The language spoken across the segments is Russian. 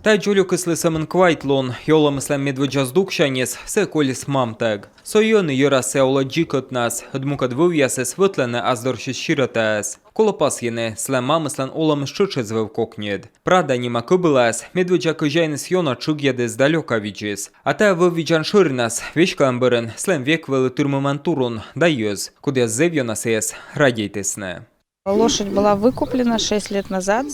Та джолю кисли самен квайтлон, йола мислем медведжаз дукшаніс, се коліс мамтег. Сойони йора се ола джікот нас, дмукад вив'ясе свитлене аздорші щиратес. Колопас єне, слем мамислен олам щуче звив кокнєд. Прада німа кибилес, медведжа кижайнес йона чуг'яде здалека віджіс. А те вивіджан ширнас, вішкамберен, слем вік вели турмомантурун, да йоз, куди зев'йона сеєс, радійтесне. Лошадь была выкуплена 6 лет назад.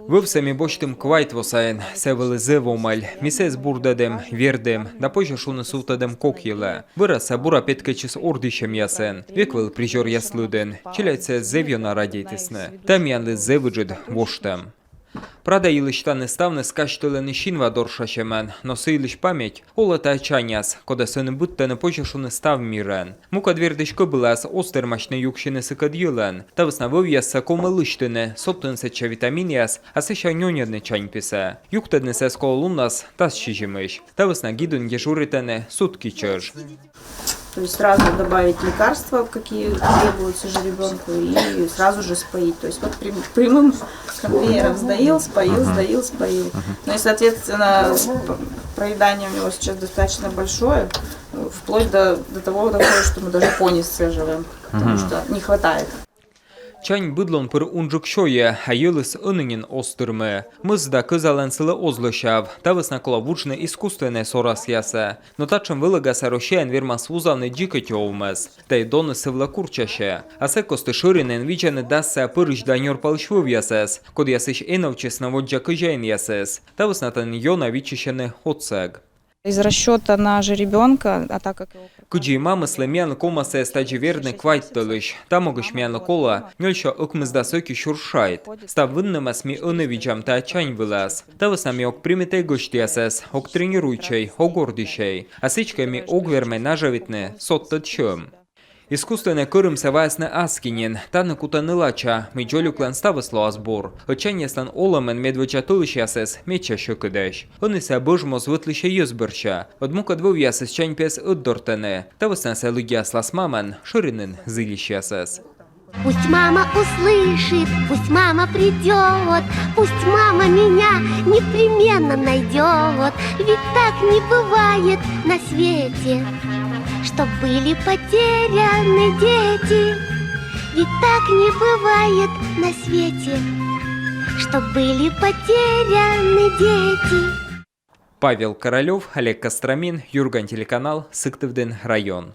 Вив самі боштим квайт-восайн, се вели зевомель, місес бурдедем, вірдем, да позже шунесутедем кок'єле. Вираса бура підкечіс ордищем ясен, віквел прижор яслуден, чиляйце зев'йона радійтесне, там янли зевиджид воштем. Прада їлища не ставне скачтили нишінва доршашемен, носи лиш пам'ять, олета чаняс, кода се не будте не почешу не став мірен. Мука двірдишко билас остермашне юкшини сикад'юлен, та виснавив яса коме лиштине, соптенсеча вітамініас, а се ша ньонядне чань пісе. Юктедне се скололунас, та щижимиш, та висна гідун єжуритене, сутки чеж. То есть сразу добавить лекарства, какие требуются же ребенку, и сразу же споить. То есть вот прямым конвейером сдаил, споил, сдаил, споил. Ну и, соответственно, проедание у него сейчас достаточно большое, вплоть до того, что мы даже пони сцеживаем, потому что не хватает. Чань бидлон пер унджук шоє, а єлис ининін остырмы. Мызда кызаленсылы озлышав, та высна коловучны искусственне сорас ясе. Но тачым вылыгаса рошеян вермас узавны джикать овмыз. Та й доны сывла курчаще. А се косты шыринен вичаны дасса пырыш даньор палшвыв ясес, код ясыш эновчес наводжа кыжайн ясес. Та высна тан йона вичищены отсег. Из расчета на жеребенка, а так как его... Куджи мамы слемян кома се стаджи верны квайттылыш. Там огыш мяна кола, нёльша ыкмызда сөки шуршайт. Став выннымас ми ыны виджам та чань вылаз. Та высами ок примитей гошти ясес, ок тренируйчей, ок гордищей. А сычками ок вермей нажавитне, соттат чым. Искусственне кырымсе ваясне аскинен, таны кутаны лача, ми джолюклен ставысло азбор. Очаньяслан оламен медвеча тылыш ясес, меча шыкыдеш. Онысе быжмоз вытлыше юзбырча. Одмука двув ясес чань пес ыддортене. Тавыснесе лыгяслас мамен, шыринен зылищ ясес. Пусть мама услышит, пусть мама придет, пусть мама меня непременно найдет. Ведь так не бывает на свете, чтоб были потеряны дети. Ведь так не бывает на свете, чтоб были потеряны дети. Павел Королев, Олег Костромин, Юрган, телеканал Сыктывдин район.